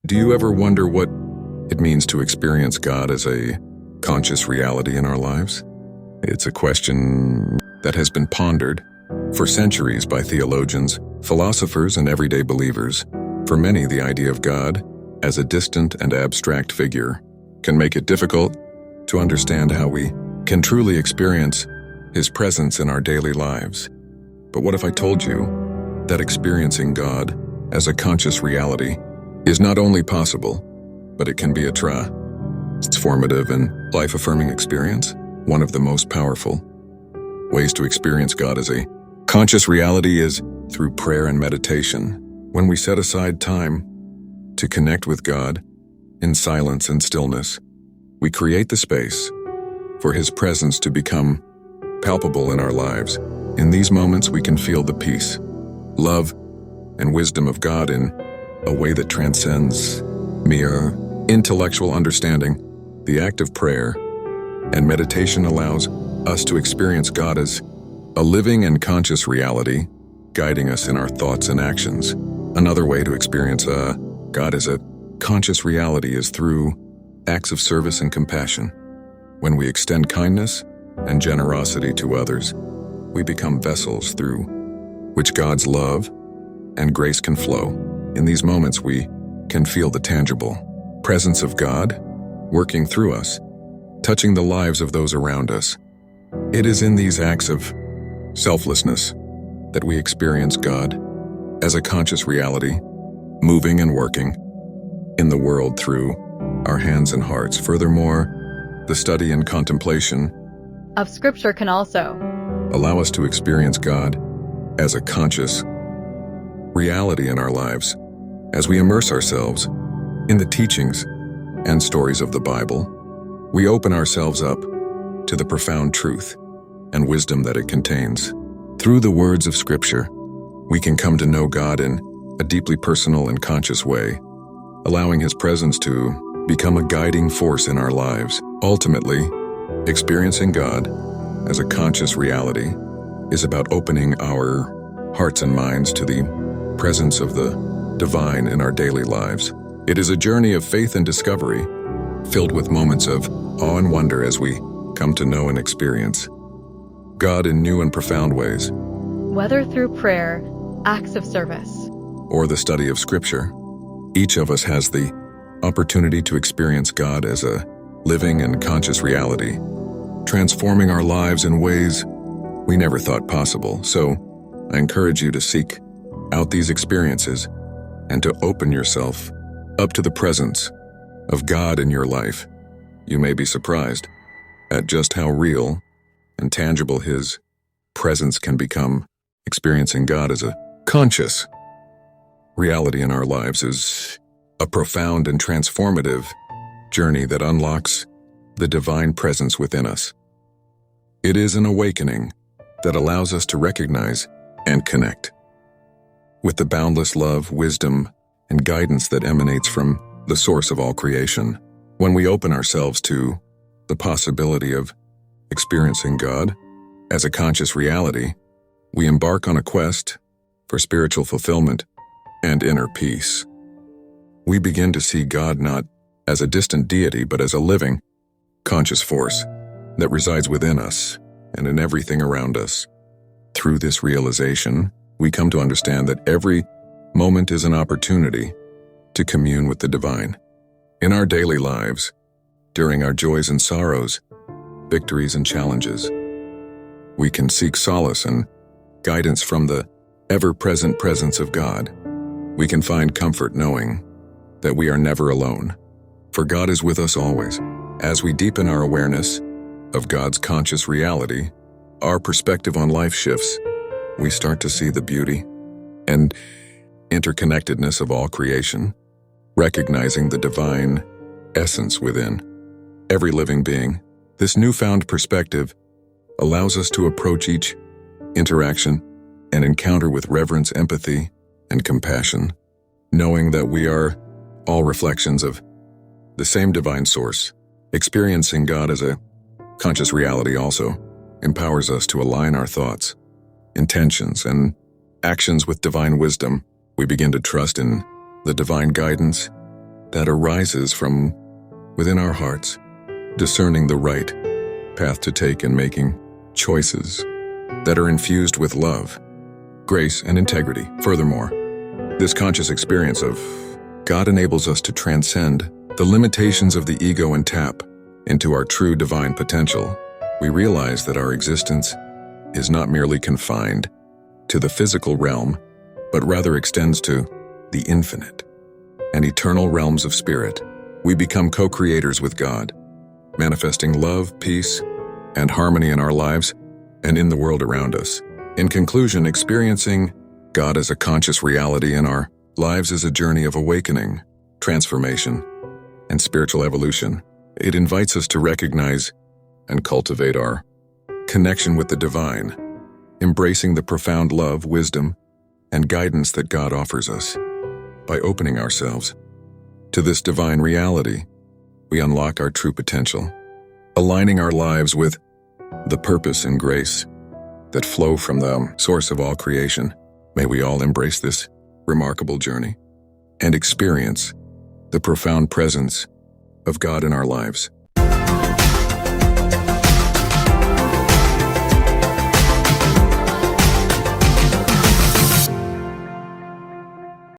Do you ever wonder what it means to experience God as a conscious reality in our lives? It's a question that has been pondered for centuries by theologians, philosophers, and everyday believers. For many, the idea of God as a distant and abstract figure can make it difficult to understand how we can truly experience His presence in our daily lives. But what if I told you that experiencing God as a conscious reality is not only possible, but it can be a transformative and life-affirming experience? One of the most powerful ways to experience God as a conscious reality is through prayer and meditation. When we set aside time to connect with God in silence and stillness, we create the space for His presence to become palpable in our lives. In these moments, we can feel the peace, love, and wisdom of God in a way that transcends mere intellectual understanding. The act of prayer and meditation allows us to experience God as a living and conscious reality, guiding us in our thoughts and actions. Another way to experience God as a conscious reality is through acts of service and compassion. When we extend kindness and generosity to others, we become vessels through which God's love and grace can flow. In these moments, we can feel the tangible presence of God working through us, touching the lives of those around us. It is in these acts of selflessness that we experience God as a conscious reality, moving and working in the world through our hands and hearts. Furthermore, the study and contemplation of Scripture can also allow us to experience God as a conscious reality in our lives. As we immerse ourselves in the teachings and stories of the Bible, we open ourselves up to the profound truth and wisdom that it contains. Through the words of Scripture, we can come to know God in a deeply personal and conscious way, allowing His presence to become a guiding force in our lives. Ultimately, experiencing God as a conscious reality is about opening our hearts and minds to the presence of the divine in our daily lives. It is a journey of faith and discovery, filled with moments of awe and wonder as we come to know and experience God in new and profound ways. Whether through prayer, acts of service, or the study of Scripture, each of us has the opportunity to experience God as a living and conscious reality, transforming our lives in ways we never thought possible. So, I encourage you to seek out these experiences and to open yourself up to the presence of God in your life. You may be surprised at just how real and tangible His presence can become. Experiencing God as a conscious reality in our lives is a profound and transformative journey that unlocks the divine presence within us. It is an awakening that allows us to recognize and connect with the boundless love, wisdom, and guidance that emanates from the source of all creation. When we open ourselves to the possibility of experiencing God as a conscious reality, we embark on a quest for spiritual fulfillment and inner peace. We begin to see God not as a distant deity, but as a living, conscious force that resides within us and in everything around us. Through this realization, we come to understand that every moment is an opportunity to commune with the divine. In our daily lives, during our joys and sorrows, victories and challenges, we can seek solace and guidance from the ever-present presence of God. We can find comfort knowing that we are never alone, for God is with us always. As we deepen our awareness of God's conscious reality, our perspective on life shifts. We start to see the beauty and interconnectedness of all creation, recognizing the divine essence within every living being. This newfound perspective allows us to approach each interaction and encounter with reverence, empathy, and compassion, knowing that we are all reflections of the same divine source. Experiencing God as a conscious reality also empowers us to align our thoughts, intentions, and actions with divine wisdom. We begin to trust in the divine guidance that arises from within our hearts, discerning the right path to take and making choices that are infused with love, grace, and integrity. Furthermore, this conscious experience of God enables us to transcend the limitations of the ego and tap into our true divine potential. We realize that our existence is not merely confined to the physical realm, but rather extends to the infinite and eternal realms of spirit. We become co-creators with God, manifesting love, peace, and harmony in our lives and in the world around us. In conclusion, experiencing God as a conscious reality in our lives is a journey of awakening, transformation, and spiritual evolution. It invites us to recognize and cultivate our connection with the divine, embracing the profound love, wisdom, and guidance that God offers us. By opening ourselves to this divine reality, we unlock our true potential, aligning our lives with the purpose and grace that flow from the source of all creation. May we all embrace this remarkable journey and experience the profound presence of God in our lives.